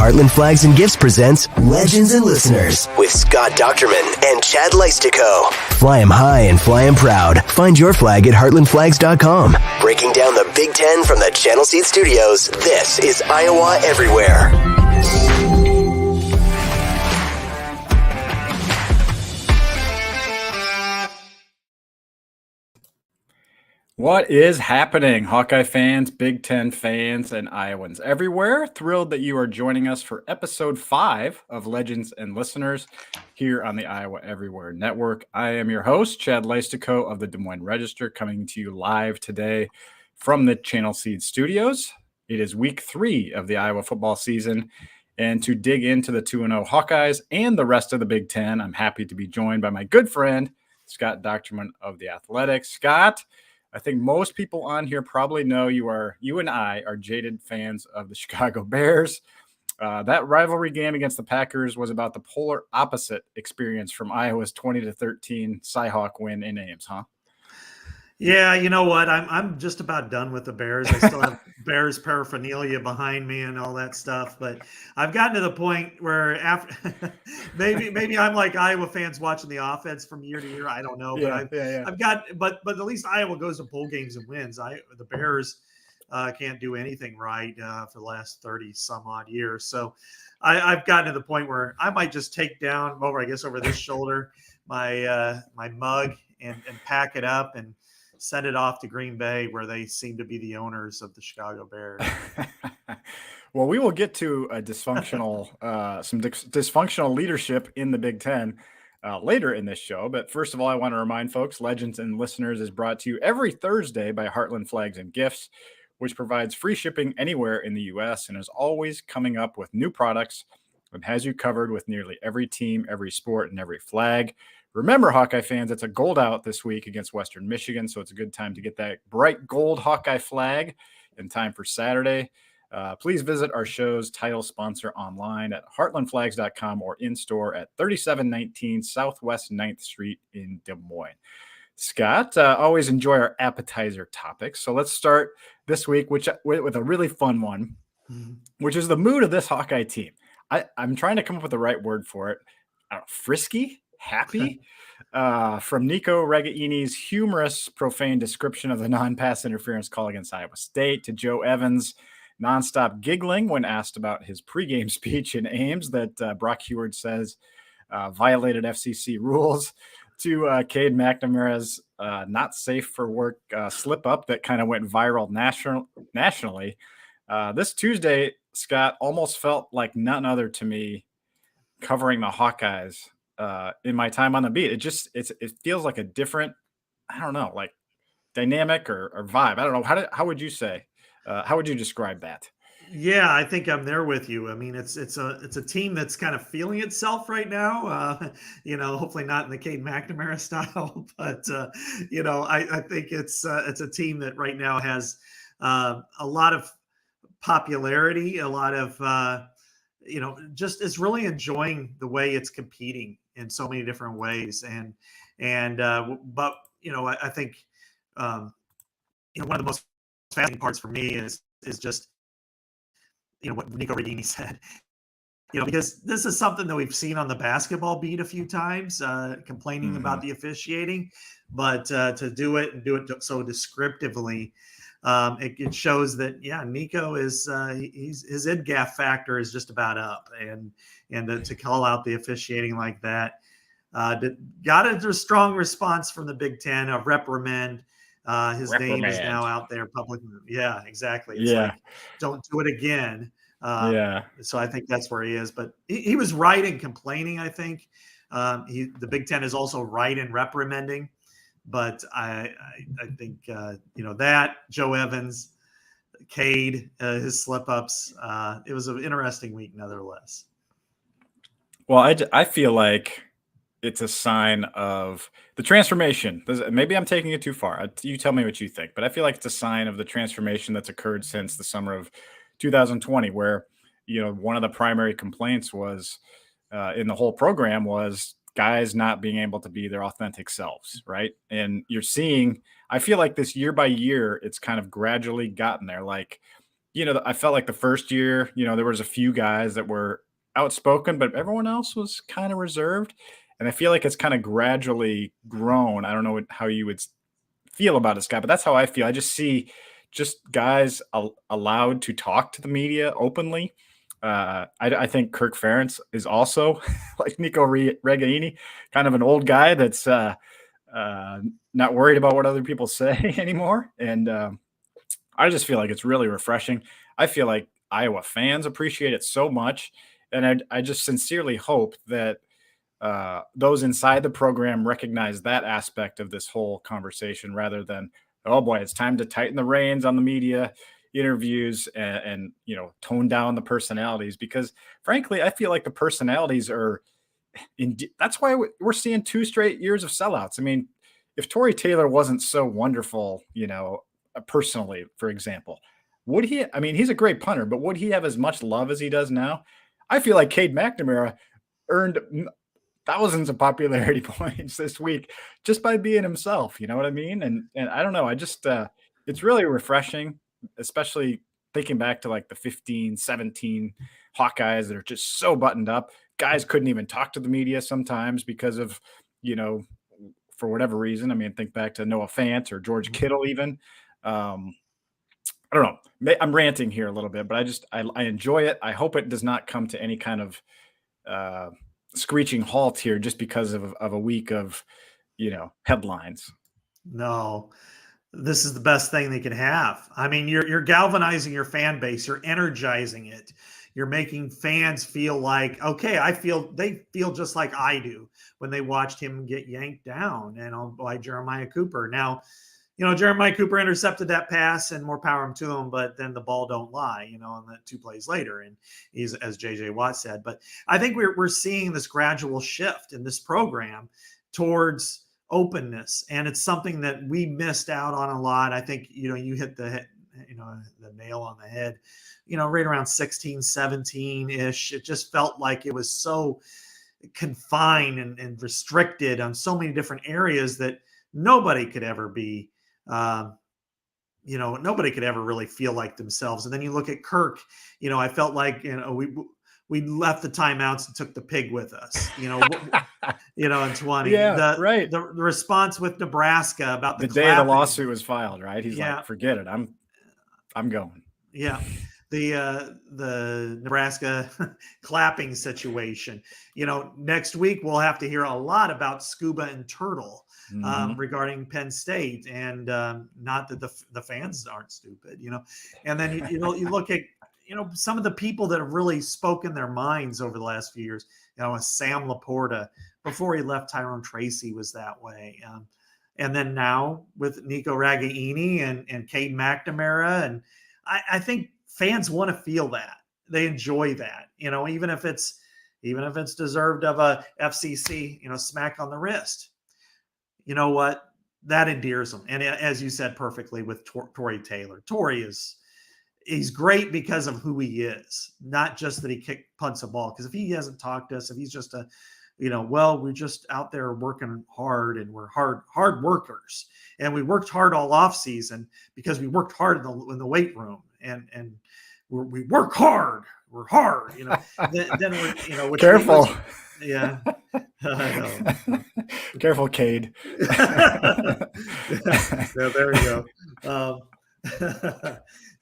Heartland Flags and Gifts presents Legends and Listeners with Scott Dochterman and Chad Leistikow. Fly 'em high and fly 'em proud. Find your flag at heartlandflags.com. Breaking down the Big Ten from the Channel Seed Studios, this is Iowa Everywhere. What is happening, Hawkeye fans, Big Ten fans, and Iowans everywhere? Thrilled that you are joining us for episode 5 of Legends and Listeners here on the Iowa Everywhere Network. I am your host, Chad Leistikow of the Des Moines Register, coming to you live today from the Channel Seed Studios. It is week 3 of the Iowa football season, and to dig into the 2-0 Hawkeyes and the rest of the Big Ten, I'm happy to be joined by my good friend, Scott Dochterman of The Athletic. Scott, I think most people on here probably know you and I are jaded fans of the Chicago Bears. That rivalry game against the Packers was about the polar opposite experience from Iowa's 20-13 cyhawk win in Ames, huh? Yeah, you know what? I'm just about done with the Bears. I still have Bears paraphernalia behind me and all that stuff, but I've gotten to the point where after maybe I'm like Iowa fans watching the offense from year to year. I don't know, but at least Iowa goes to bowl games and wins. The Bears can't do anything right for the last 30 some odd years. So I've gotten to the point where I might just take down over this shoulder my mug and pack it up and send it off to Green Bay, where they seem to be the owners of the Chicago Bears. Well, we will get to a dysfunctional, dysfunctional leadership in the Big Ten later in this show. But first of all, I want to remind folks, Legends and Listeners is brought to you every Thursday by Heartland Flags and Gifts, which provides free shipping anywhere in the U.S. and is always coming up with new products and has you covered with nearly every team, every sport, and every flag. Remember, Hawkeye fans, it's a gold out this week against Western Michigan, so it's a good time to get that bright gold Hawkeye flag in time for Saturday. Please visit our show's title sponsor online at heartlandflags.com or in-store at 3719 Southwest 9th Street in Des Moines. Scott, always enjoy our appetizer topics, so let's start this week with a really fun one, which is the mood of this Hawkeye team. I'm trying to come up with the right word for it. Frisky? Happy? From Nico Regaini's humorous, profane description of the non-pass interference call against Iowa State to Joe Evans' nonstop giggling when asked about his pregame speech in Ames that Brock Heward says violated FCC rules, to Cade McNamara's not safe for work slip-up that kind of went viral nationally. This Tuesday, Scott, almost felt like none other to me covering the Hawkeyes in my time on the beat. It feels like a different, I don't know, like dynamic or vibe. I don't know. How would you say? How would you describe that? Yeah, I think I'm there with you. I mean, it's a team that's kind of feeling itself right now. Hopefully not in the Cade McNamara style, but I think it's a team that right now has a lot of popularity, a lot of just is really enjoying the way it's competing in so many different ways. I think one of the most fascinating parts for me is just what Nico Regaini said. Because this is something that we've seen on the basketball beat a few times, complaining about the officiating, but to do it so descriptively. It shows that Nico is his IDGAF factor is just about up, and to call out the officiating like that, got a strong response from the Big Ten, a reprimand. His name is now out there publicly. Yeah, exactly. It's like, don't do it again. So I think that's where he is, but he was right in complaining. I think the Big Ten is also right in reprimanding. But I think, that Joe Evans, Cade, his slip-ups, it was an interesting week nevertheless. Well, I feel like it's a sign of the transformation. Maybe I'm taking it too far. You tell me what you think, but I feel like it's a sign of the transformation that's occurred since the summer of 2020, where, one of the primary complaints was in the whole program was guys not being able to be their authentic selves, right? And you're seeing, I feel like this year by year, it's kind of gradually gotten there. Like I felt like the first year, there was a few guys that were outspoken, but everyone else was kind of reserved. And I feel like it's kind of gradually grown. I don't know how you would feel about it, Scott, but that's how I feel. I just see just guys allowed to talk to the media openly. I think Kirk Ferentz is also like Nico Regaini, kind of an old guy that's not worried about what other people say anymore. And I just feel like it's really refreshing. I feel like Iowa fans appreciate it so much. And I just sincerely hope that those inside the program recognize that aspect of this whole conversation rather than, oh boy, it's time to tighten the reins on the media interviews and tone down the personalities, because frankly, I feel like the personalities are that's why we're seeing 2 straight years of sellouts. I mean, if Tory Taylor wasn't so wonderful, personally, for example, would he? I mean, he's a great punter, but would he have as much love as he does now? I feel like Cade McNamara earned thousands of popularity points this week just by being himself. You know what I mean? And I don't know. I just it's really refreshing, especially thinking back to like the 15, 17 Hawkeyes that are just so buttoned up. Guys couldn't even talk to the media sometimes because of, for whatever reason. I mean, think back to Noah Fant or George Kittle even. I don't know. I'm ranting here a little bit, but I enjoy it. I hope it does not come to any kind of screeching halt here just because of a week of, headlines. No, this is the best thing they can have. I mean, you're galvanizing your fan base, you're energizing it. You're making fans feel like, okay, they feel just like I do when they watched him get yanked down by Jeremiah Cooper. Now, Jeremiah Cooper intercepted that pass and more power to him, but then the ball don't lie, and that 2 plays later. And he's, as JJ Watt said, but I think we're seeing this gradual shift in this program towards openness. And it's something that we missed out on a lot. I think, you hit the nail on the head, right around 16, 17 ish. It just felt like it was so confined and restricted on so many different areas that nobody could ever be, nobody could ever really feel like themselves. And then you look at Kirk, I felt like, we left the timeouts and took the pig with us, in 20. Yeah, right. The response with Nebraska about the day the lawsuit was filed, right? He's like, forget it. I'm going. Yeah. The Nebraska clapping situation. Next week we'll have to hear a lot about Scuba and Turtle regarding Penn State, and not that the fans aren't stupid, And then you look at some of the people that have really spoken their minds over the last few years. Sam Laporta, before he left, Tyrone Tracy was that way, and then now with Nico Ragaini and Cade McNamara, and I think fans want to feel that. They enjoy that, even if it's deserved of a FCC, smack on the wrist. You know what? That endears them. And as you said perfectly with Tory Taylor, he's great because of who he is, not just that he punts a ball. Because if he hasn't talked to us, if he's just we're just out there working hard, and we're hard workers, and we worked hard all off season because we worked hard in the weight room, and we work hard. We're hard, Then we're careful. Yeah. Careful, Cade. Yeah, there we go.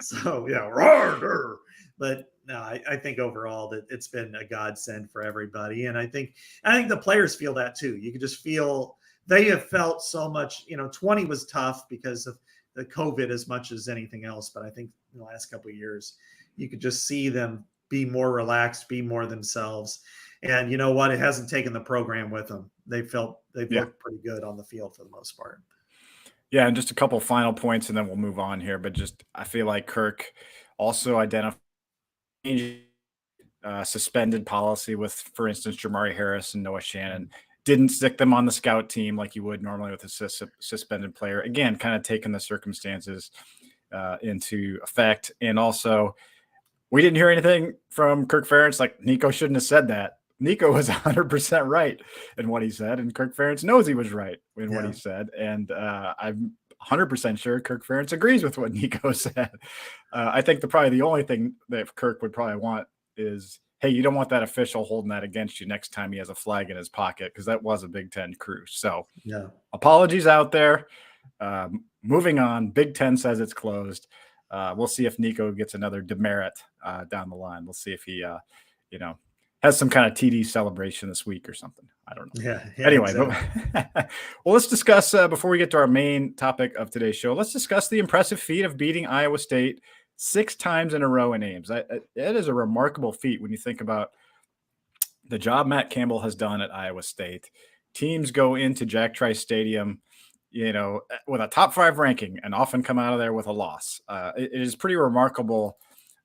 So yeah, roar. But no, I think overall that it's been a godsend for everybody, and I think the players feel that too. You can just feel they have felt so much. 20 was tough because of the COVID as much as anything else, but I think in the last couple of years, you could just see them be more relaxed, be more themselves. And you know what? It hasn't taken the program with them. They've looked pretty good on the field for the most part. Yeah, and just a couple final points, and then we'll move on here. But I feel like Kirk also identified suspended policy with, for instance, Jamari Harris and Noah Shannon. Didn't stick them on the scout team like you would normally with a suspended player. Again, kind of taking the circumstances into effect. And also, we didn't hear anything from Kirk Ferentz like Nico shouldn't have said that. Nico was 100% right in what he said, and Kirk Ferentz knows he was right in what he said. And 100% sure Kirk Ferentz agrees with what Nico said. I think probably the only thing that Kirk would probably want is, hey, you don't want that official holding that against you next time he has a flag in his pocket, because that was a Big Ten cruise. So Yeah. Apologies out there. Moving on, Big Ten says it's closed. We'll see if Nico gets another demerit down the line. We'll see if he, has some kind of TD celebration this week or something. I don't know. Yeah. Anyway, Exactly. well, let's discuss, before we get to our main topic of today's show, let's discuss the impressive feat of beating Iowa State 6 times in a row in Ames. It is a remarkable feat when you think about the job Matt Campbell has done at Iowa State. Teams go into Jack Trice Stadium, with a top 5 ranking and often come out of there with a loss. It is pretty remarkable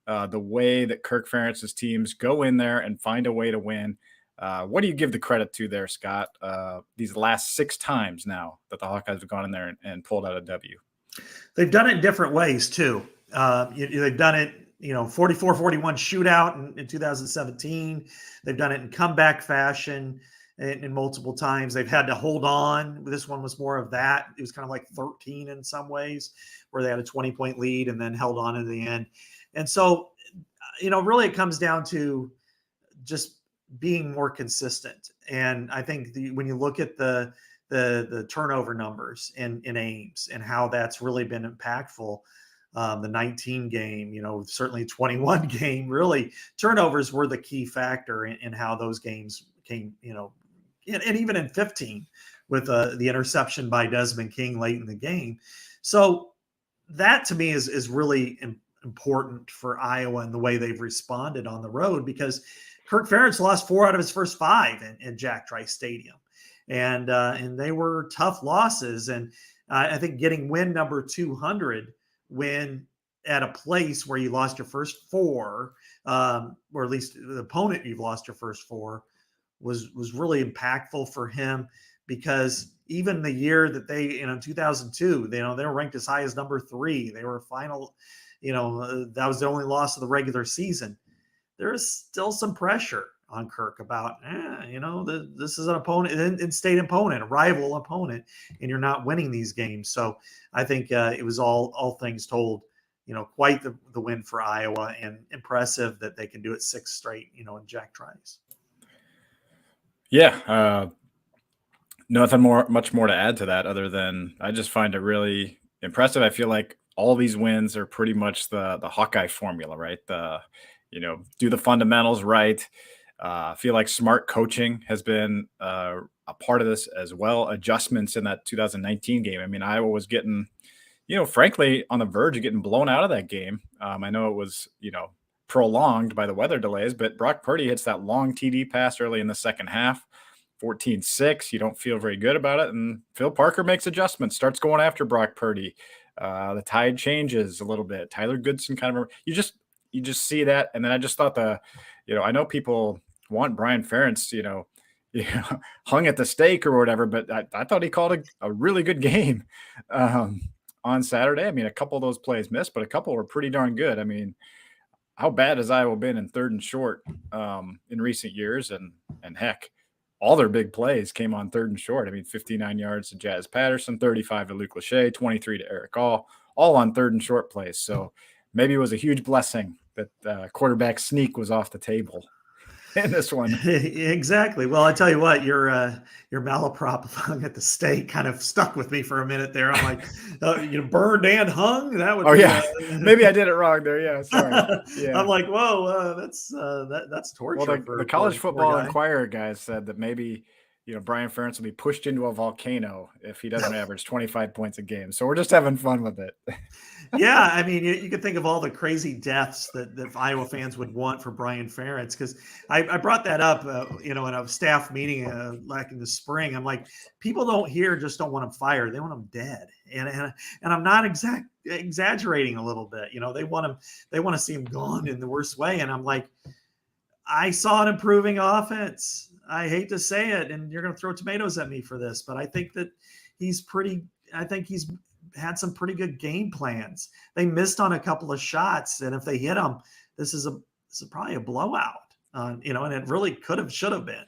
the way that Kirk Ferentz's teams go in there and find a way to win. What do you give the credit to there, Scott? These last 6 times now that the Hawkeyes have gone in there and pulled out a W. They've done it in different ways too. They've done it, 44-41 shootout in 2017. They've done it in comeback fashion in multiple times. They've had to hold on. This one was more of that. It was kind of like 13 in some ways, where they had a 20-point lead and then held on in the end. And so, really it comes down to just being more consistent. And I think when you look at the turnover numbers in Ames and how that's really been impactful, the 19 game, certainly 21 game, really turnovers were the key factor in how those games came, and even in 15 with the interception by Desmond King late in the game. So that to me is really important for Iowa and the way they've responded on the road, because Kirk Ferentz lost 4 out of his first 5 in Jack Trice Stadium. And they were tough losses. And I think getting win number 200, win at a place where you lost your first 4, or at least the opponent you've lost your first 4, was really impactful for him, because even the year that they, 2002, they were ranked as high as number 3. They were final, that was the only loss of the regular season. There is still some pressure on Kirk about, this is an opponent, in-state opponent, a rival opponent, and you're not winning these games. So I think it was all things told, quite the win for Iowa, and impressive that they can do it 6 straight, in Jack Trice. Yeah. Nothing much more to add to that, other than I just find it really impressive. I feel like all these wins are pretty much the Hawkeye formula, right? Do the fundamentals right. I feel like smart coaching has been a part of this as well. Adjustments in that 2019 game. I mean, Iowa was getting, frankly, on the verge of getting blown out of that game. I know it was, prolonged by the weather delays, but Brock Purdy hits that long TD pass early in the second half, 14-6. You don't feel very good about it. And Phil Parker makes adjustments, starts going after Brock Purdy. The tide changes a little bit. Tyler Goodson kind of, you just see that. And then I just thought I know people want Brian Ferentz, hung at the stake or whatever, but I thought he called a really good game on Saturday. I mean, a couple of those plays missed, but a couple were pretty darn good. I mean, how bad has Iowa been in 3rd and short in recent years? And heck, all their big plays came on 3rd and short. I mean, 59 yards to Jazz Patterson, 35 to Luke Lachey, 23 to Eric all on 3rd and short plays. So maybe it was a huge blessing that quarterback sneak was off the table in this one. Exactly. Well, I tell you what, your malaprop hung at the stake kind of stuck with me for a minute there. I'm like, burned and hung. That would. Oh yeah, maybe I did it wrong there. Yeah, sorry. Yeah. I'm like, whoa, that's torture. Well, the College Football Inquirer guys said that maybe Brian Ferentz will be pushed into a volcano if he doesn't average 25 points a game. So we're just having fun with it. Yeah, I mean, you could think of all the crazy deaths that Iowa fans would want for Brian Ferentz, because I brought that up, in a staff meeting back in the spring. I'm like, people just don't want him fired; they want him dead, and I'm not exaggerating a little bit. They want to see him gone in the worst way, and I'm like, I saw an improving offense. I hate to say it, and you're going to throw tomatoes at me for this, but I think that he's had some pretty good game plans. They missed on a couple of shots, and if they hit them, this is probably a blowout, and it really should have been,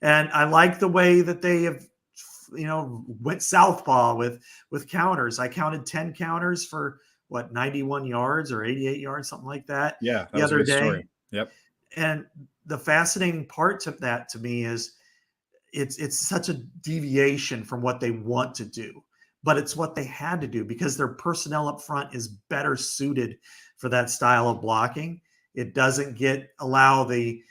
and I like the way that they have, went southpaw with counters. I counted 10 counters for 91 yards or 88 yards, something like that. Yeah, that the was a other good day. Story. Yep. And the fascinating part of that to me is it's such a deviation from what they want to do, but it's what they had to do because their personnel up front is better suited for that style of blocking. It doesn't allow the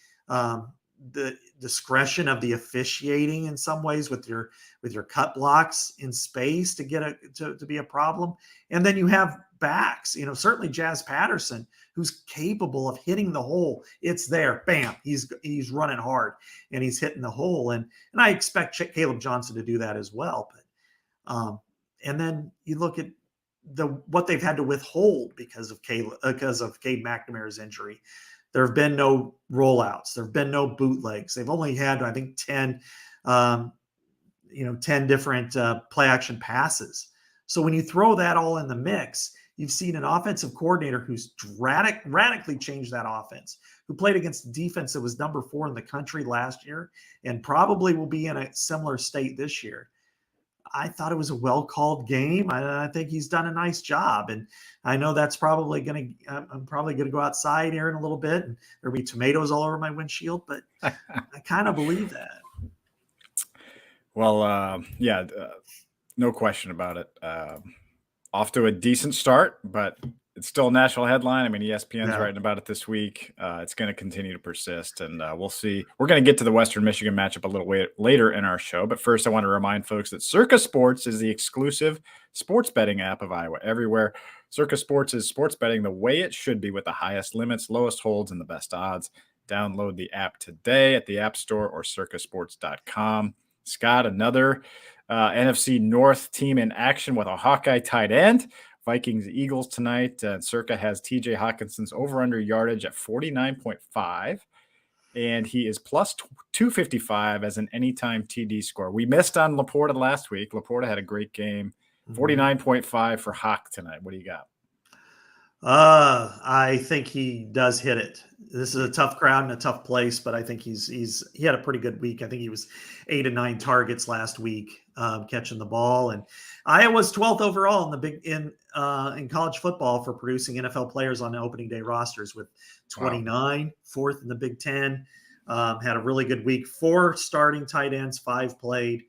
discretion of the officiating in some ways with your cut blocks in space to be a problem. And then you have backs, certainly Jazz Patterson, who's capable of hitting the hole. It's there, bam, he's running hard and he's hitting the hole. And I expect Caleb Johnson to do that as well. But and then you look at what they've had to withhold because of Cade McNamara's injury. There have been no rollouts. There have been no bootlegs. They've only had, I think, 10 different play action passes. So when you throw that all in the mix, you've seen an offensive coordinator who's radically changed that offense, who played against a defense that was number 4 in the country last year and probably will be in a similar state this year. I thought it was a well-called game. I think he's done a nice job. And I know that's probably I'm probably going to go outside here in a little bit and there'll be tomatoes all over my windshield, but I kind of believe that. Well, no question about it. Off to a decent start, but it's still a national headline. I mean, ESPN's writing about it this week. It's going to continue to persist, and we'll see. We're going to get to the Western Michigan matchup a little later in our show, but first I want to remind folks that Circa Sports is the exclusive sports betting app of Iowa Everywhere. Circa Sports is sports betting the way it should be with the highest limits, lowest holds, and the best odds. Download the app today at the App Store or circasports.com. Scott, another NFC North team in action with a Hawkeye tight end. Vikings Eagles tonight. Circa has TJ Hawkinson's over-under yardage at 49.5, and he is plus 255 as an anytime TD score. We missed on Laporta last week. Laporta had a great game. 49.5 for Hawk tonight. What do you got? I think he does hit it. This is a tough crowd and a tough place, but I think he had a pretty good week. I think he was 8 and 9 targets last week, catching the ball. And Iowa's 12th overall in college football for producing NFL players on the opening day rosters with 29, wow. 4th in the Big Ten. Had a really good week. 4 starting tight ends, 5 played.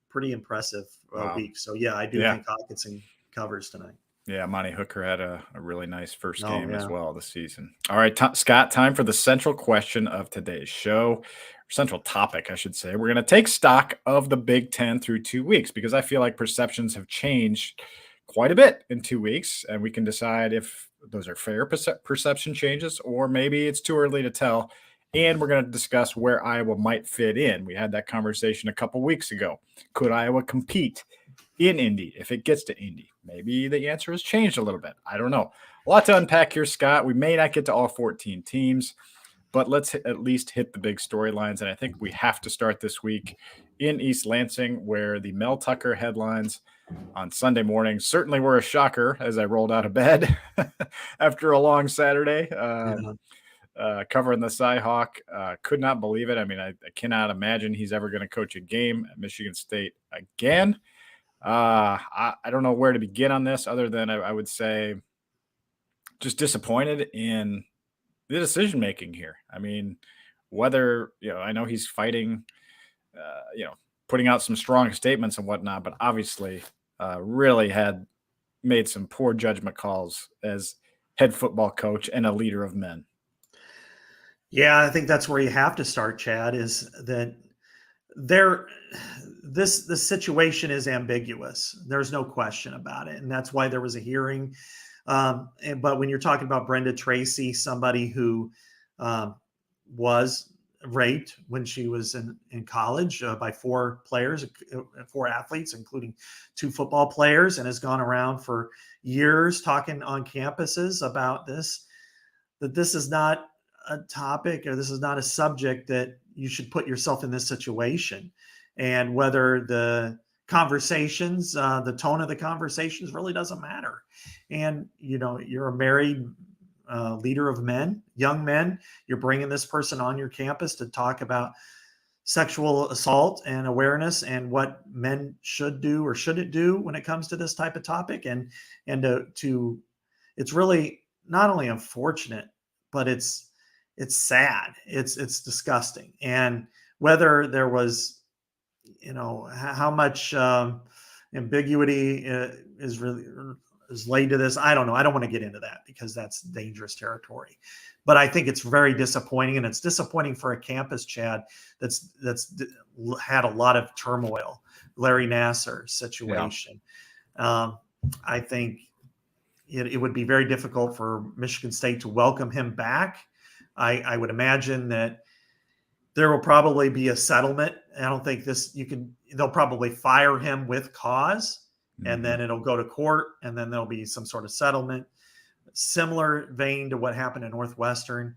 Pretty impressive week. So yeah, I do think Hawkinson covers tonight. Yeah, Monty Hooker had a really nice first game as well this season. All right, Scott, time for the central question of today's show, central topic, I should say. We're going to take stock of the Big Ten through 2 weeks because I feel like perceptions have changed quite a bit in 2 weeks, and we can decide if those are fair perception changes or maybe it's too early to tell. And we're going to discuss where Iowa might fit in. We had that conversation a couple weeks ago. Could Iowa compete in Indy if it gets to Indy? Maybe the answer has changed a little bit. I don't know. A lot to unpack here, Scott. We may not get to all 14 teams, but let's at least hit the big storylines. And I think we have to start this week in East Lansing, where the Mel Tucker headlines on Sunday morning certainly were a shocker as I rolled out of bed after a long Saturday. Covering the Cyhawk. Could not believe it. I mean, I cannot imagine he's ever going to coach a game at Michigan State again. I don't know where to begin on this other than I would say just disappointed in the decision-making here. I mean, whether, I know he's fighting, putting out some strong statements and whatnot, but obviously really had made some poor judgment calls as head football coach and a leader of men. Yeah, I think that's where you have to start, Chad, is that the situation is ambiguous. There's no question about it. And that's why there was a hearing. But when you're talking about Brenda Tracy, somebody who was raped when she was in college by 4 athletes, including 2 football players, and has gone around for years talking on campuses about this, that this is not a topic or this is not a subject that you should put yourself in this situation. And whether the conversations, the tone of the conversations really doesn't matter. And, you're a married leader of men, young men. You're bringing this person on your campus to talk about sexual assault and awareness and what men should do or shouldn't do when it comes to this type of topic. And to it's really not only unfortunate, but it's sad. It's disgusting. And whether there was, how much ambiguity is laid to this, I don't know. I don't want to get into that because that's dangerous territory. But I think it's very disappointing, and it's disappointing for a campus, Chad, that's had a lot of turmoil. Larry Nassar situation. Yeah. I think it would be very difficult for Michigan State to welcome him back. I would imagine that there will probably be a settlement. I don't think they'll probably fire him with cause, and then it'll go to court, and then there'll be some sort of settlement. Similar vein to what happened in Northwestern.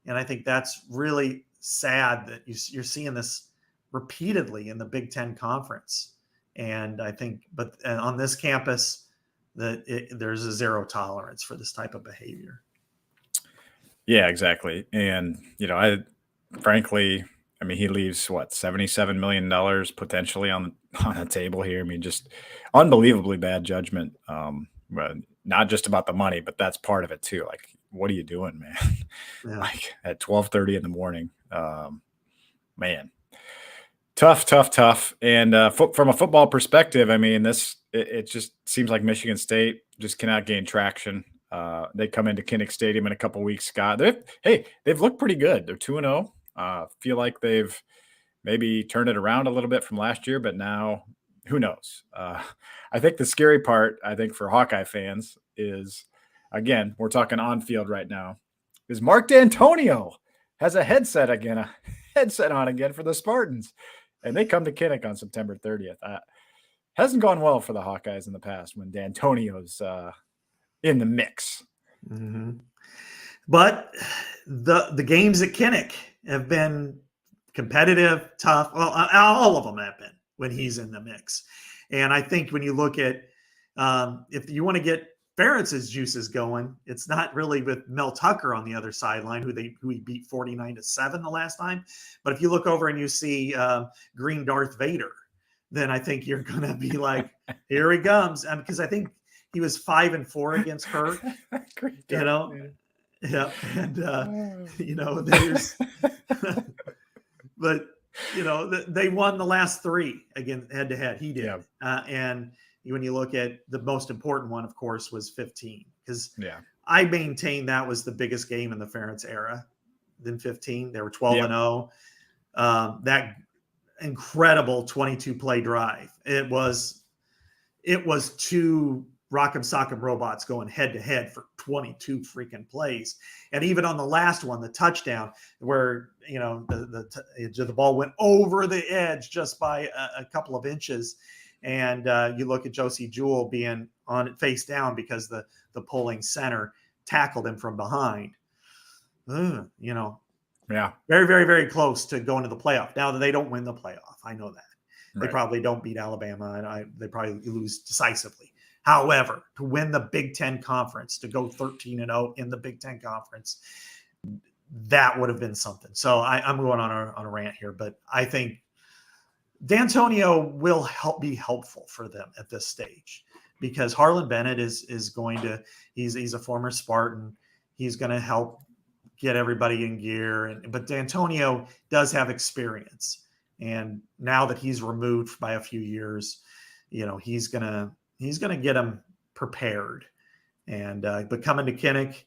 And I think that's really sad that you're seeing this repeatedly in the Big Ten Conference. And I think, but on this campus, there's a zero tolerance for this type of behavior. Yeah, exactly. And, frankly, he leaves $77 million potentially on the table here. just unbelievably bad judgment. But not just about the money, but that's part of it too. Like, what are you doing, man? Yeah. Like at 12:30 in the morning, man, tough. And from a football perspective, it just seems like Michigan State just cannot gain traction. They come into Kinnick Stadium in a couple weeks, Scott. They've looked pretty good. They're 2-0. Feel like they've maybe turned it around a little bit from last year, but now who knows? I think the scary part, for Hawkeye fans is, again, we're talking on field right now, is Mark D'Antonio has a headset on again for the Spartans, and they come to Kinnick on September 30th. Hasn't gone well for the Hawkeyes in the past when D'Antonio's in the mix. Mm-hmm. But the games at Kinnick have been competitive, tough. Well, all of them have been when he's in the mix. And I think when you look at if you want to get Ferentz's juices going, it's not really with Mel Tucker on the other sideline, who he beat 49-7 the last time. But if you look over and you see Green Darth Vader, then I think you're going to be like, here he comes. Because I think he was 5-4 against Kirk. Yeah. And, there's, but, they won the last three again, head to head. He did. Yeah. And when you look at the most important one, of course, was 15. Because I maintain that was the biggest game in the Ferentz era than 15. They were 12-0. That incredible 22-play drive. It was two Rock'em Sock'em robots going head to head for 22 freaking plays. And even on the last one, the touchdown where, the ball went over the edge just by a couple of inches. And you look at Josie Jewell being on it face down because the pulling center tackled him from behind. Very, very, very close to going to the playoff. Now that they don't win the playoff, I know that. They probably don't beat Alabama, and they probably lose decisively. However, to win the Big Ten Conference, to go 13-0 in the Big Ten Conference, that would have been something. So I'm going on a rant here, but I think D'Antonio will be helpful for them at this stage because Harlan Bennett is going to he's a former Spartan. He's going to help get everybody in gear, but D'Antonio does have experience, and now that he's removed by a few years, he's gonna get them prepared. And but coming to Kinnick,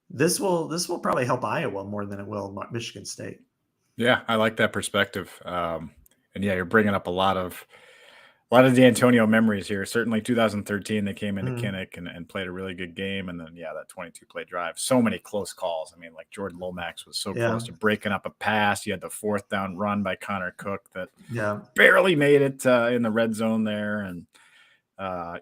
this will probably help Iowa more than it will Michigan State. Yeah, I like that perspective. And you're bringing up a lot of D'Antonio memories here. Certainly 2013, they came into Kinnick and played a really good game. And then, that 22-play drive, so many close calls. Like Jordan Lomax was so close to breaking up a pass. You had the 4th down run by Connor Cook that barely made it in the red zone there. And Bud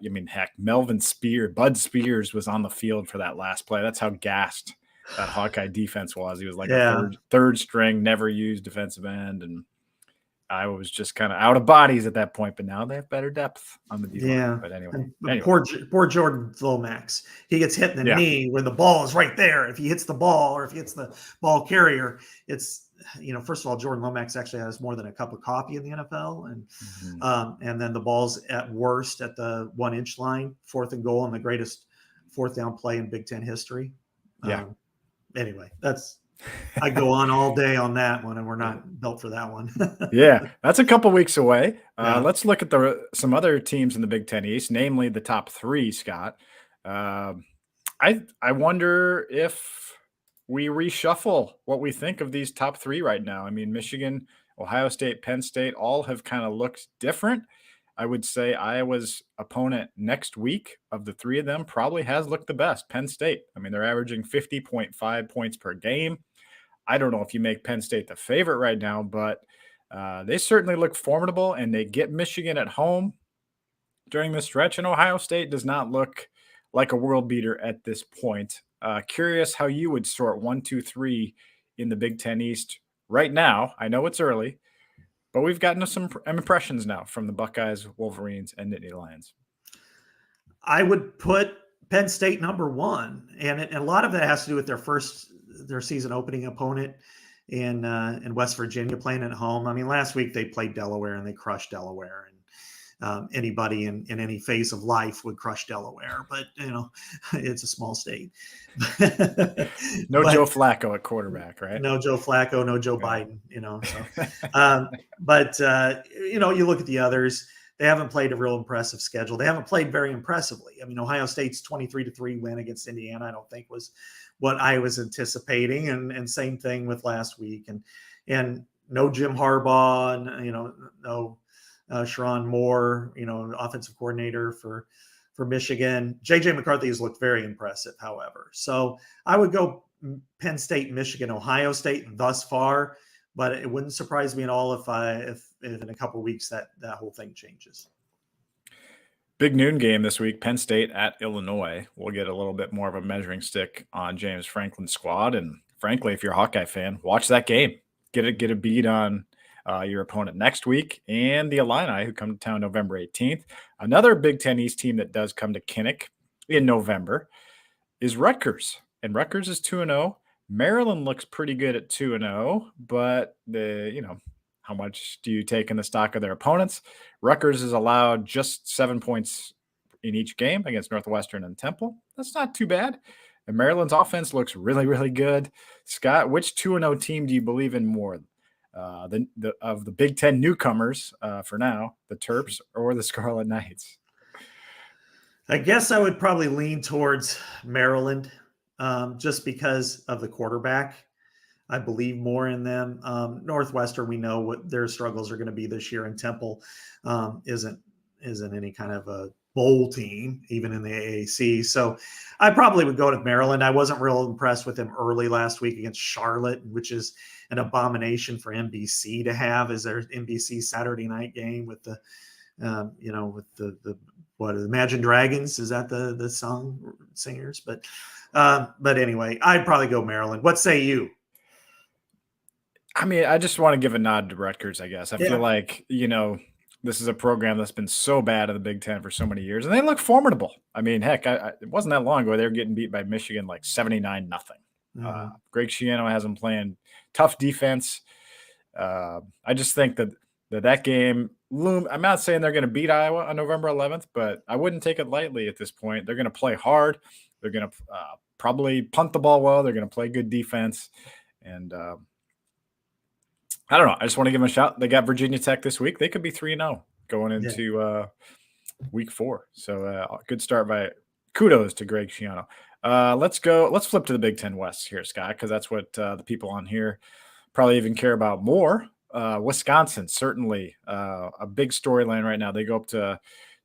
Spears was on the field for that last play. That's how gassed that Hawkeye defense was. He was like a third string, never used defensive end. And I was just kind of out of bodies at that point, but now they have better depth on the D line. Yeah. But And anyway. Poor Jordan Lomax. He gets hit in the knee when the ball is right there. If he hits the ball or if he hits the ball carrier, it's, first of all, Jordan Lomax actually has more than a cup of coffee in the NFL. And then the ball's at worst at the 1 inch line, 4th and goal, and the greatest 4th down play in Big Ten history. Anyway, I go on all day on that one, and we're not built for that one. Yeah, that's a couple weeks away. Let's look at some other teams in the Big Ten East, namely the top 3, Scott. I wonder if we reshuffle what we think of these top 3 right now. I mean, Michigan, Ohio State, Penn State all have kind of looked different. I would say Iowa's opponent next week of the 3 of them probably has looked the best, Penn State. I mean, they're averaging 50.5 points per game. I don't know if you make Penn State the favorite right now, but they certainly look formidable, and they get Michigan at home during the stretch, and Ohio State does not look like a world beater at this point. Curious how you would sort 1, 2, 3 in the Big Ten East right now. I know it's early, but we've gotten some impressions now from the Buckeyes, Wolverines, and Nittany Lions. I would put Penn State number 1, and a lot of that has to do with their season opening opponent in West Virginia playing at home. I mean, last week they played Delaware and they crushed Delaware, and anybody in any phase of life would crush Delaware, but it's a small state. No Joe Flacco at quarterback, right? No Joe Flacco, no Joe Biden, you look at the others. They haven't played a real impressive schedule. They haven't played very impressively. I mean, Ohio State's 23-3 win against Indiana, I don't think was what I was anticipating. And same thing with last week. And no Jim Harbaugh, and, no Sharon Moore, offensive coordinator for Michigan. JJ McCarthy has looked very impressive, however. So I would go Penn State, Michigan, Ohio State thus far. But it wouldn't surprise me at all if in a couple of weeks that whole thing changes. Big noon game this week, Penn State at Illinois. We'll get a little bit more of a measuring stick on James Franklin's squad. And frankly, if you're a Hawkeye fan, watch that game. Get a beat on your opponent next week, and the Illini, who come to town November 18th. Another Big Ten East team that does come to Kinnick in November is Rutgers. And Rutgers is 2-0. Maryland looks pretty good at 2-0, but how much do you take in the stock of their opponents? Rutgers is allowed just 7 points in each game against Northwestern and Temple. That's not too bad. And Maryland's offense looks really, really good. Scott, which 2-0 team do you believe in more? Of the Big Ten newcomers for now, the Terps or the Scarlet Knights? I guess I would probably lean towards Maryland. Just because of the quarterback. I believe more in them. Northwestern, we know what their struggles are going to be this year, and Temple isn't any kind of a bowl team, even in the AAC. So I probably would go to Maryland. I wasn't real impressed with them early last week against Charlotte, which is an abomination for NBC to have as their NBC Saturday night game with the Imagine Dragons. Is that the song singers? But anyway, I'd probably go Maryland. What say you? I mean, I just want to give a nod to Rutgers, I guess. I feel like, this is a program that's been so bad in the Big Ten for so many years, and they look formidable. I mean, heck, it wasn't that long ago they were getting beat by Michigan like 79-0. Mm-hmm. Greg Schiano has them playing tough defense. I just think that game loom. I'm not saying they're going to beat Iowa on November 11th, but I wouldn't take it lightly at this point. They're going to play hard. They're going to probably punt the ball well. They're going to play good defense. And I don't know. I just want to give them a shout. They got Virginia Tech this week. They could be 3-0 going into week 4. So good start by kudos to Greg Schiano. Let's flip to the Big Ten West here, Scott, because that's what the people on here probably even care about more. Wisconsin, certainly a big storyline right now. They go up to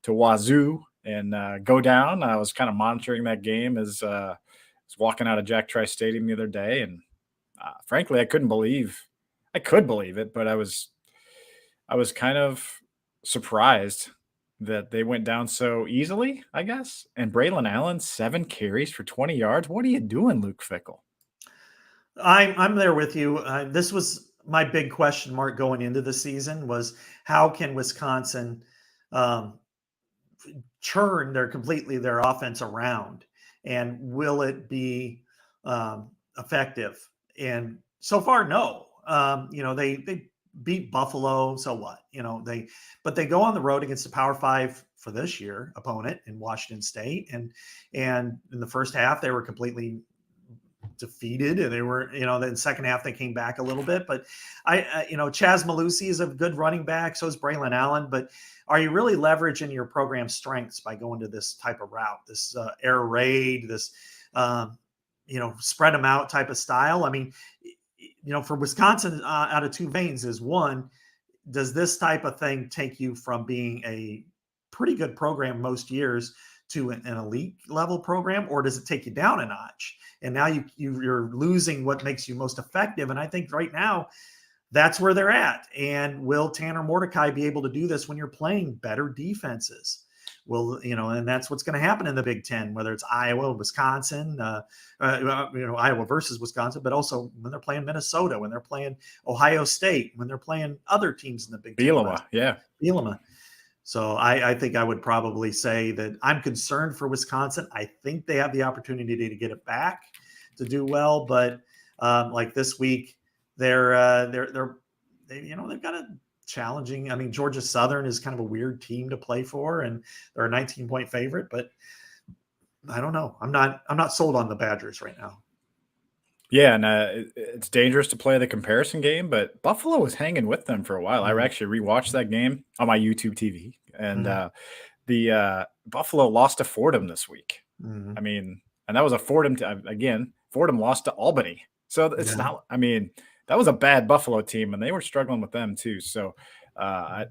Wazoo and go down. I was kind of monitoring that game as I was walking out of Jack Trice Stadium the other day, and frankly, I could believe it, but I was kind of surprised that they went down so easily, I guess. And Braylon Allen, 7 carries for 20 yards. What are you doing, Luke Fickell? I'm there with you. This was my big question mark going into the season was how can Wisconsin churn their offense around, and will it be effective? And so far, no. They beat Buffalo, so what? But they go on the road against the Power Five for this year opponent in Washington State, and in the first half they were completely defeated, and they were, then the second half they came back a little bit. But Chaz Malusi is a good running back, so is Braylon Allen. But are you really leveraging your program strengths by going to this type of route, this air raid, this spread them out type of style? I mean, for Wisconsin, out of two veins is one, does this type of thing take you from being a pretty good program most years to an elite level program, or does it take you down a notch? And now you're losing what makes you most effective. And I think right now that's where they're at. And will Tanner Mordecai be able to do this when you're playing better defenses? Well, and that's what's going to happen in the Big Ten, whether it's Iowa, Wisconsin, Iowa versus Wisconsin, but also when they're playing Minnesota, when they're playing Ohio State, when they're playing other teams in the Big Ten. Bielema. So I think I would probably say that I'm concerned for Wisconsin. I think they have the opportunity to get it back to do well, but like this week, they've got a challenging. I mean, Georgia Southern is kind of a weird team to play for, and they're a 19-point favorite. But I don't know. I'm not sold on the Badgers right now. Yeah, and it's dangerous to play the comparison game, but Buffalo was hanging with them for a while. I actually rewatched that game on my YouTube TV, and the Buffalo lost to Fordham this week. I mean, and that was a Fordham Fordham lost to Albany, so it's not. I mean, that was a bad Buffalo team, and they were struggling with them too. So I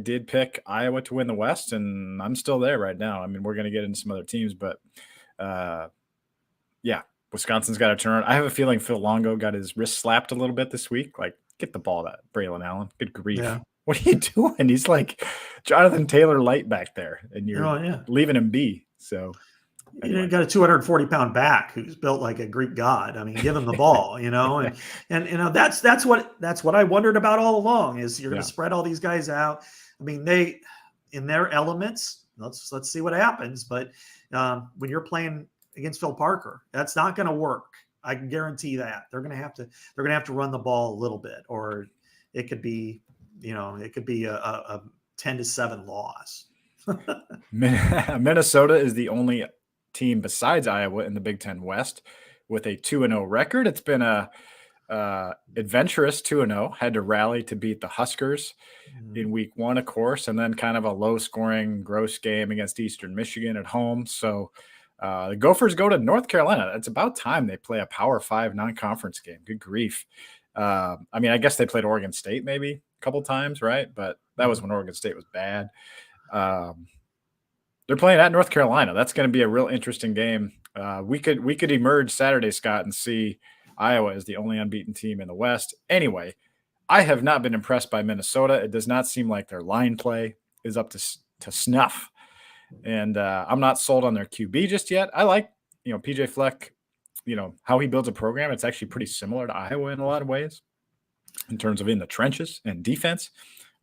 did pick Iowa to win the West, and I'm still there right now. I mean, we're going to get into some other teams, but Wisconsin's got to turn. I have a feeling Phil Longo got his wrist slapped a little bit this week. Like, get the ball to Braylon Allen. Good grief. Yeah. What are you doing? He's like Jonathan Taylor light back there, and you're leaving him be. So anyway. You got a 240-pound back who's built like a Greek god. I mean, give him the ball, and that's what I wondered about all along is you're going to spread all these guys out. I mean, they in their elements. Let's see what happens. But when you're playing against Phil Parker, that's not going to work. I can guarantee that they're going to have to run the ball a little bit, or it could be, a 10-7 loss. Minnesota is the only team besides Iowa in the Big Ten West with a 2-0 record. It's been a adventurous 2-0. Had to rally to beat the Huskers in week 1, of course, and then kind of a low-scoring, gross game against Eastern Michigan at home. So the Gophers go to North Carolina. It's about time they play a Power 5 non-conference game. Good grief. I mean, I guess they played Oregon State maybe a couple times, right? But that was when Oregon State was bad. They're playing at North Carolina. That's going to be a real interesting game. We could emerge Saturday, Scott, and see Iowa as the only unbeaten team in the West. Anyway, I have not been impressed by Minnesota. It does not seem like their line play is up to snuff. And I'm not sold on their QB just yet. I like, PJ Fleck, how he builds a program. It's actually pretty similar to Iowa in a lot of ways in terms of in the trenches and defense.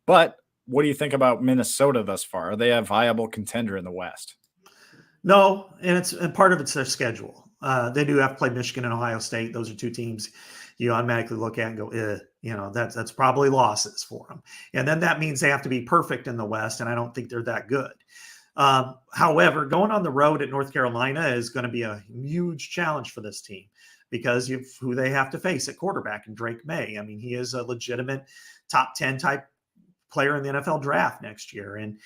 But what do you think about Minnesota thus far? Are they a viable contender in the West? No, and part of it's their schedule. They do have to play Michigan and Ohio State. Those are two teams you automatically look at and go, that's probably losses for them. And then that means they have to be perfect in the West, and I don't think they're that good. However, going on the road at North Carolina is going to be a huge challenge for this team because of who they have to face at quarterback and Drake May. I mean, he is a legitimate top 10 type player in the NFL draft next year. And,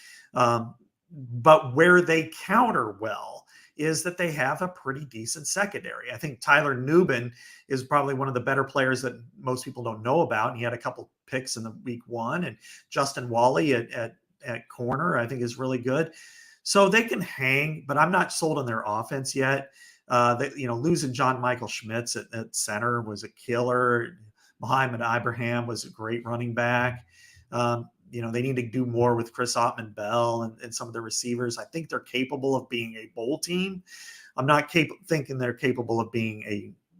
but where they counter well is that they have a pretty decent secondary. I think Tyler Nubin is probably one of the better players that most people don't know about. And he had a couple picks in the week 1, and Justin Wally at corner, I think is really good. So they can hang, but I'm not sold on their offense yet. Losing John Michael Schmitz at center was a killer. Muhammad Ibrahim was a great running back. They need to do more with Chris Ottman-Bell and some of the receivers. I think they're capable of being a bowl team. I'm not thinking they're capable of being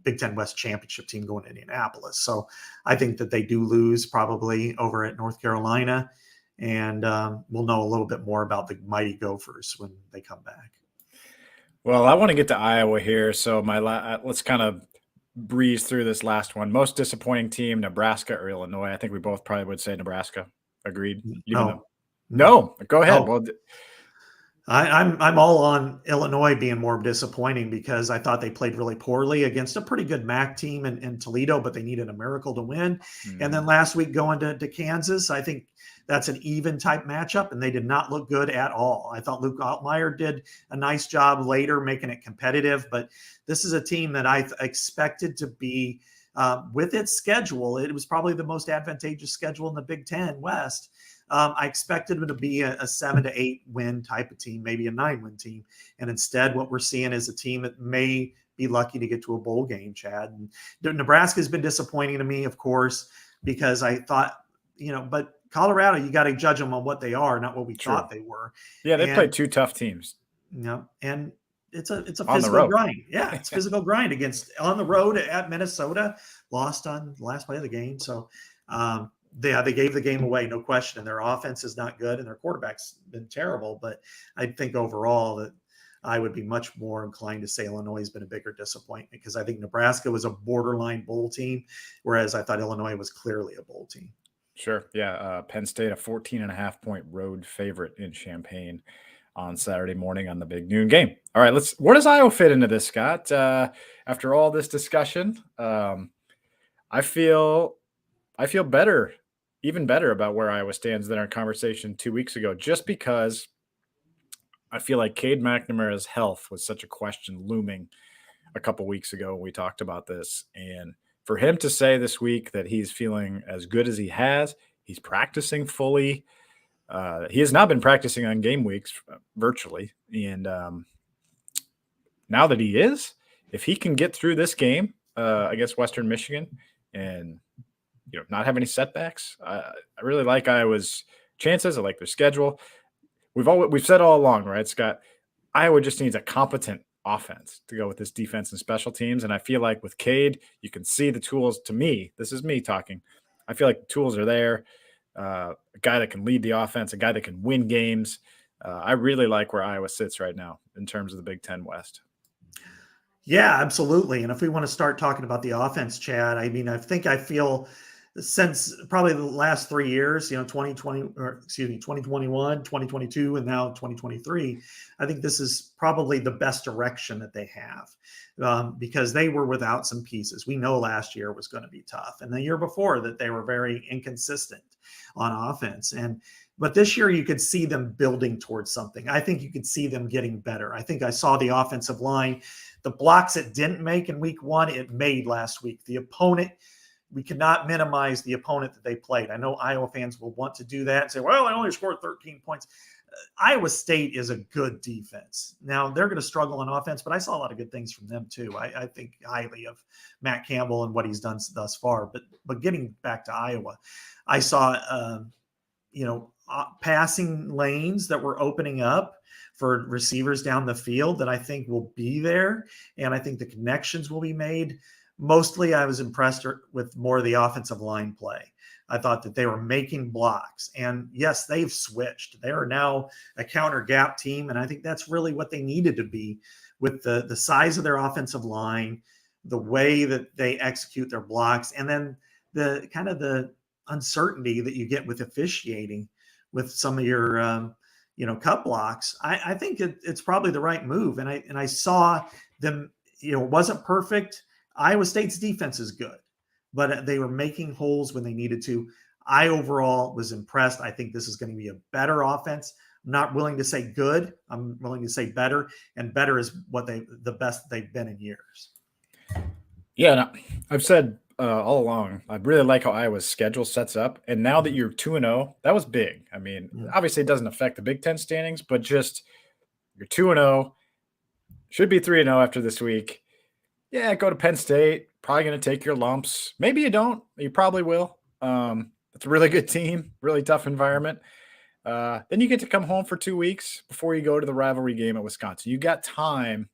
a Big Ten West championship team going to Indianapolis. So I think that they do lose probably over at North Carolina. And we'll know a little bit more about the mighty Gophers when they come back. Well, I want to get to Iowa here. So let's kind of breeze through this last one. Most disappointing team, Nebraska or Illinois? I think we both probably would say Nebraska. Agreed? No. Go ahead. Well, I'm all on Illinois being more disappointing because I thought they played really poorly against a pretty good MAC team in Toledo, but they needed a miracle to win. And then last week going to Kansas, I think that's an even type matchup, and they did not look good at all. I thought Luke Altmaier did a nice job later making it competitive, but this is a team that I expected to be with its schedule. It was probably the most advantageous schedule in the Big Ten West. I expected them to be a 7 to 8 win type of team, maybe a 9-win team. And instead, what we're seeing is a team that may be lucky to get to a bowl game, Chad. And Nebraska has been disappointing to me, of course, because I thought, but Colorado, you got to judge them on what they are, not what we thought they were. Yeah, they played 2 tough teams. And it's a physical grind. Yeah, it's physical grind on the road at Minnesota, lost on the last play of the game. So, they gave the game away, no question. And their offense is not good, and their quarterback's been terrible. But I think overall that I would be much more inclined to say Illinois has been a bigger disappointment because I think Nebraska was a borderline bowl team, whereas I thought Illinois was clearly a bowl team. Sure. Yeah. Penn State, a 14.5-point road favorite in Champaign on Saturday morning on the big noon game. All right, where does Iowa fit into this, Scott? After all this discussion, I feel better. Even better about where Iowa stands than our conversation 2 weeks ago, just because I feel like Cade McNamara's health was such a question looming a couple weeks ago when we talked about this. And for him to say this week that he's feeling as good as he has, he's practicing fully. He has not been practicing on game weeks virtually. And now that he is, if he can get through this game against Western Michigan and not have any setbacks, I really like Iowa's chances. I like their schedule. We've said all along, right, Scott? Iowa just needs a competent offense to go with this defense and special teams. And I feel like with Cade, you can see the tools. To me, this is me talking. I feel like the tools are there. A guy that can lead the offense, a guy that can win games. I really like where Iowa sits right now in terms of the Big Ten West. Yeah, absolutely. And if we want to start talking about the offense, Chad, I mean, I feel since probably the last 3 years, 2021, 2022, and now 2023, I think this is probably the best direction that they have because they were without some pieces. We know last year was going to be tough, and the year before that they were very inconsistent on offense. But this year you could see them building towards something. I think you could see them getting better. I think I saw the offensive line, the blocks it didn't make in week 1, it made last week. The opponent, we cannot minimize the opponent that they played. I know Iowa fans will want to do that and say, well, I only scored 13 points. Iowa State is a good defense. Now, they're going to struggle on offense, but I saw a lot of good things from them too. I think highly of Matt Campbell and what he's done thus far. But getting back to Iowa, I saw, passing lanes that were opening up for receivers down the field that I think will be there. And I think the connections will be made. Mostly, I was impressed with more of the offensive line play. I thought that they were making blocks. And yes, they've switched. They are now a counter gap team. And I think that's really what they needed to be with the size of their offensive line, the way that they execute their blocks, and then the kind of the uncertainty that you get with officiating with some of your, cut blocks. I think it's probably the right move. And I saw them, it wasn't perfect. Iowa State's defense is good, but they were making holes when they needed to. I overall was impressed. I think this is going to be a better offense. I'm not willing to say good. I'm willing to say better, and better is the best they've been in years. Yeah, no, I've said all along, I really like how Iowa's schedule sets up. And now that you're 2-0, that was big. I mean, obviously it doesn't affect the Big Ten standings, but just you're 2-0, should be 3-0 after this week. Yeah, go to Penn State. Probably going to take your lumps. Maybe you don't. You probably will. It's a really good team, really tough environment. Then you get to come home for 2 weeks before you go to the rivalry game at Wisconsin. You got time,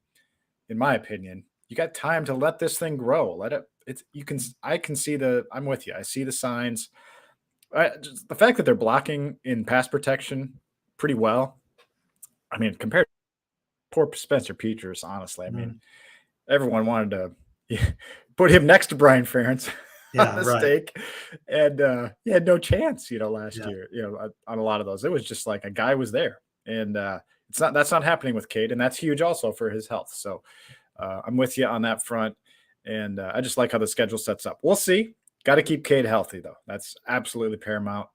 in my opinion. You got time to let this thing grow. I'm with you. I see the signs. Just the fact that they're blocking in pass protection pretty well. I mean, compared to poor Spencer Petras, honestly, I mean, everyone wanted to put him next to Brian Ferentz on the stake, and he had no chance, last year, on a lot of those. It was just like a guy was there, and that's not happening with Cade, and that's huge also for his health. So I'm with you on that front, and I just like how the schedule sets up. We'll see. Got to keep Cade healthy, though. That's absolutely paramount.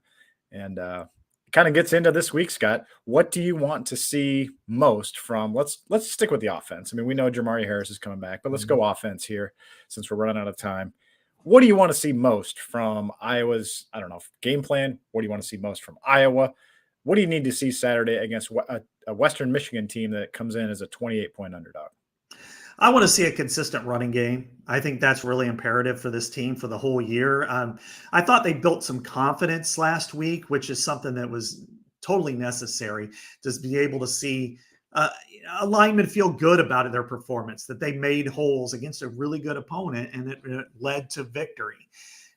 And it kind of gets into this week, Scott. What do you want to see most from? Let's stick with the offense. I mean, we know Jamari Harris is coming back, but let's go offense here since we're running out of time. What do you want to see most from Iowa's, game plan? What do you want to see most from Iowa? What do you need to see Saturday against a Western Michigan team that comes in as a 28-point underdog? I want to see a consistent running game. I think that's really imperative for this team for the whole year. I thought they built some confidence last week, which is something that was totally necessary to be able to see a lineman feel good about their performance, that they made holes against a really good opponent, and it led to victory.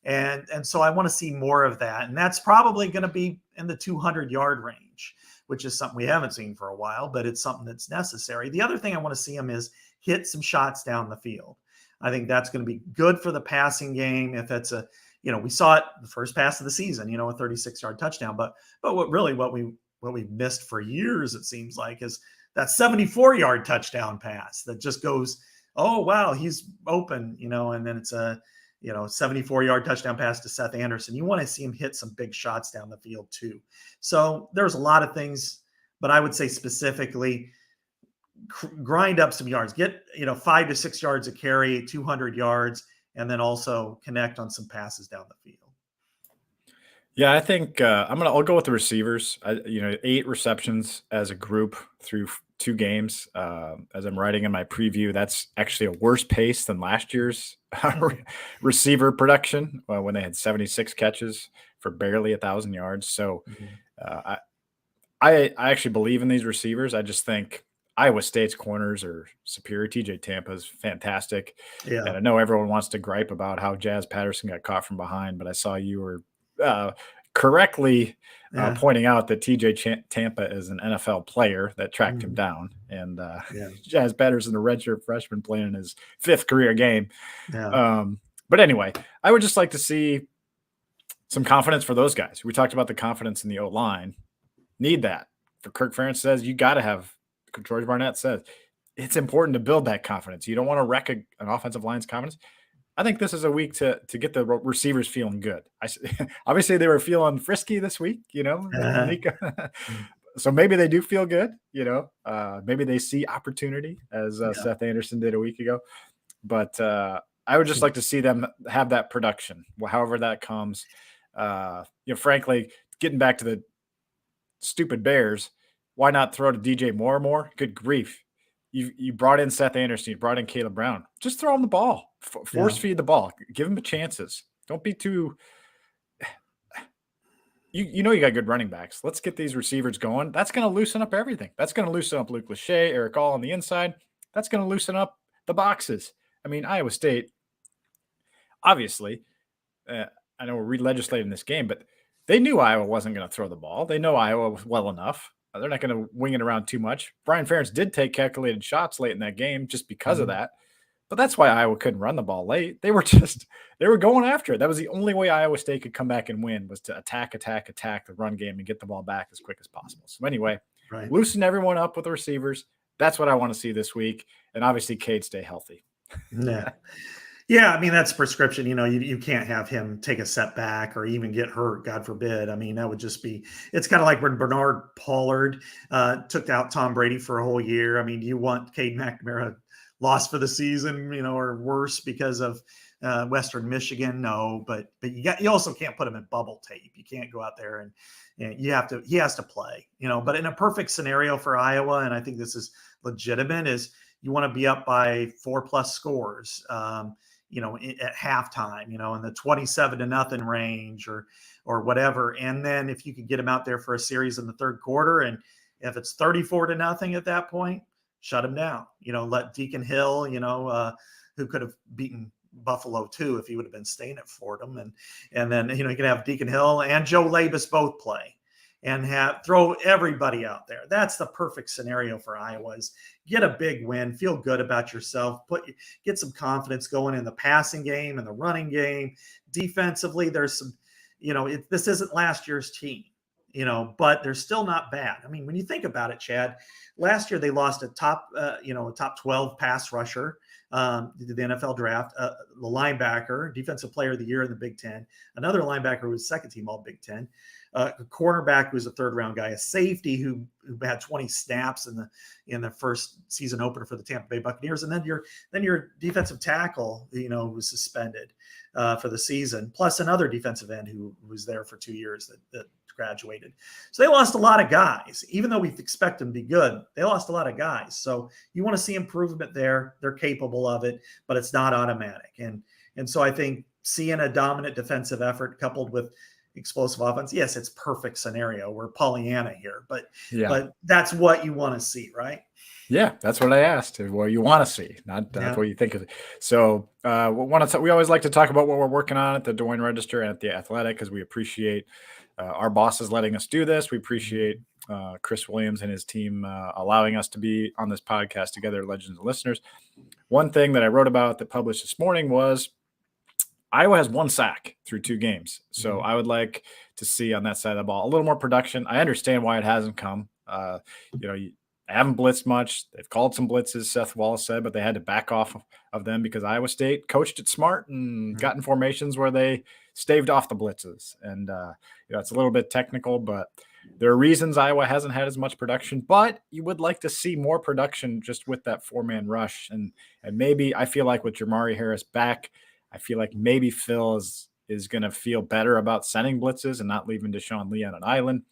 And so I want to see more of that. And that's probably going to be in the 200-yard range, which is something we haven't seen for a while, but it's something that's necessary. The other thing I want to see them is hit some shots down the field. I think that's going to be good for the passing game. If it's we saw it the first pass of the season, a 36-yard touchdown, but what we missed for years, it seems like, is that 74-yard touchdown pass that just goes, oh, wow, he's open, and then it's a, 74-yard touchdown pass to Seth Anderson. You want to see him hit some big shots down the field too. So there's a lot of things, but I would say specifically, grind up some yards, get 5 to 6 yards a carry, 200 yards, and then also connect on some passes down the field. Yeah, I think I'll go with the receivers. 8 receptions as a group through 2 games. As I'm writing in my preview, that's actually a worse pace than last year's receiver production when they had 76 catches for barely 1,000 yards. So I actually believe in these receivers. I just think Iowa State's corners are superior. TJ Tampa's fantastic. Yeah. And I know everyone wants to gripe about how Jazz Patterson got caught from behind, but I saw you were correctly pointing out that TJ Tampa is an NFL player that tracked him down. And Jazz Patterson, a redshirt freshman, playing in his 5th career game. Yeah. But anyway, I would just like to see some confidence for those guys. We talked about the confidence in the O-line. Need that. For Kirk Ferentz says you got to have, George Barnett says, it's important to build that confidence. You don't want to wreck an offensive line's confidence. I think this is a week to get the receivers feeling good. Obviously, they were feeling frisky this week, so maybe they do feel good, maybe they see opportunity as Seth Anderson did a week ago. But I would just like to see them have that production, however that comes. Frankly, getting back to the stupid Bears, why not throw to DJ Moore more? Good grief. You brought in Seth Anderson, you brought in Caleb Brown. Just throw him the ball. Force feed the ball. Give him chances. Don't be too you got good running backs. Let's get these receivers going. That's going to loosen up everything. That's going to loosen up Luke Lachey, Eric All on the inside. That's going to loosen up the boxes. I mean, Iowa State, obviously, I know we're re-legislating this game, but they knew Iowa wasn't going to throw the ball. They know Iowa well enough. They're not going to wing it around too much. Brian Ferentz did take calculated shots late in that game just because of that. But that's why Iowa couldn't run the ball late. They were going after it. That was the only way Iowa State could come back and win, was to attack the run game and get the ball back as quick as possible. So anyway, loosen everyone up with the receivers. That's what I want to see this week. And obviously, Cade stay healthy. Yeah, I mean, that's prescription. You can't have him take a setback or even get hurt, God forbid. I mean, that would just be – it's kind of like when Bernard Pollard took out Tom Brady for a whole year. I mean, do you want Cade McNamara lost for the season, or worse because of Western Michigan? No, but you also can't put him in bubble tape. You can't go out there and he has to play, But in a perfect scenario for Iowa, and I think this is legitimate, is you want to be up by 4+ scores. At halftime, in the 27-0 range or whatever. And then if you could get them out there for a series in the third quarter, and if it's 34-0 at that point, shut him down. Let Deacon Hill, who could have beaten Buffalo too if he would have been staying at Fordham, and then you can have Deacon Hill and Joe Labus both play, and throw everybody out there. That's the perfect scenario for Iowa. Is get a big win, feel good about yourself, get some confidence going in the passing game and the running game. Defensively, there's some, this isn't last year's team, but they're still not bad. I mean, when you think about it, Chad, last year they lost a top 12 pass rusher to the NFL draft, the linebacker, defensive player of the year in the Big Ten, another linebacker who was second team all Big Ten, a cornerback who was a third round guy, a safety who had 20 snaps in the first season opener for the Tampa Bay Buccaneers, and then your defensive tackle, was suspended for the season, plus another defensive end who was there for 2 years that graduated. So they lost a lot of guys. Even though we expect them to be good, they lost a lot of guys. So you want to see improvement there. They're capable of it, but it's not automatic. And so I think seeing a dominant defensive effort coupled with explosive offense, yes, it's perfect scenario. We're Pollyanna here, but that's what you want to see, right? Yeah, that's what I asked. What you want to see, not what you think of it. So we always like to talk about what we're working on at the Des Moines Register and at the Athletic, because we appreciate our bosses letting us do this. We appreciate Chris Williams and his team allowing us to be on this podcast together, Legends and Listeners. One thing that I wrote about that published this morning was Iowa has 1 sack through 2 games. So I would like to see on that side of the ball a little more production. I understand why it hasn't come. You haven't blitzed much. They've called some blitzes, Seth Wallace said, but they had to back off of them because Iowa State coached it smart and got in formations where they staved off the blitzes. And it's a little bit technical, but there are reasons Iowa hasn't had as much production. But you would like to see more production just with that 4-man rush. And maybe I feel like with Jamari Harris back, I feel like maybe Phil is going to feel better about sending blitzes and not leaving Deshaun Lee on an island.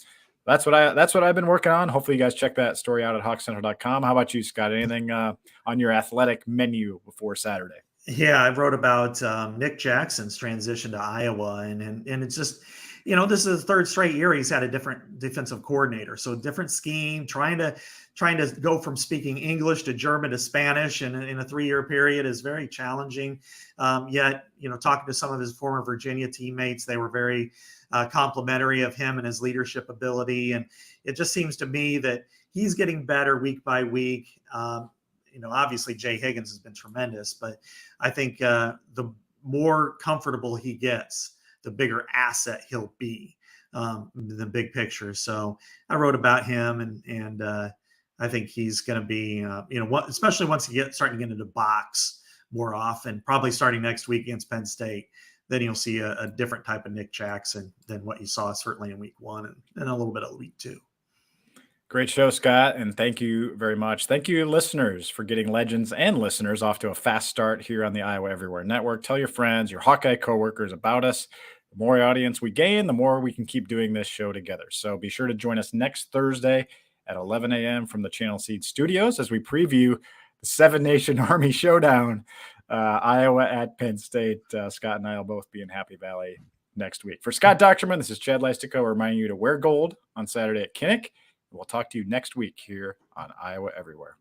That's what I've been working on. Hopefully you guys check that story out at hawkcenter.com. How about you, Scott? Anything on your athletic menu before Saturday? Yeah, I wrote about Nick Jackson's transition to Iowa, and it's just, this is the 3rd straight year he's had a different defensive coordinator. So different scheme, trying to go from speaking English to German to Spanish in a 3-year period is very challenging. Yet, talking to some of his former Virginia teammates, they were very complimentary of him and his leadership ability. And it just seems to me that he's getting better week by week. Obviously Jay Higgins has been tremendous, but I think the more comfortable he gets, the bigger asset he'll be, the big picture. So I wrote about him, and I think he's going to be, especially once he starting to get into the box more often, probably starting next week against Penn State, then you'll see a different type of Nick Jackson than what you saw certainly in week 1 and a little bit of week 2. Great show, Scott, and thank you very much. Thank you, listeners, for getting Legends and Listeners off to a fast start here on the Iowa Everywhere Network. Tell your friends, your Hawkeye coworkers about us. The more audience we gain, the more we can keep doing this show together. So be sure to join us next Thursday at 11 a.m. from the Channel Seed Studios as we preview the 7-Nation Army Showdown, Iowa at Penn State. Scott and I will both be in Happy Valley next week. For Scott Dochterman, this is Chad Leistikow reminding you to wear gold on Saturday at Kinnick. We'll talk to you next week here on Iowa Everywhere.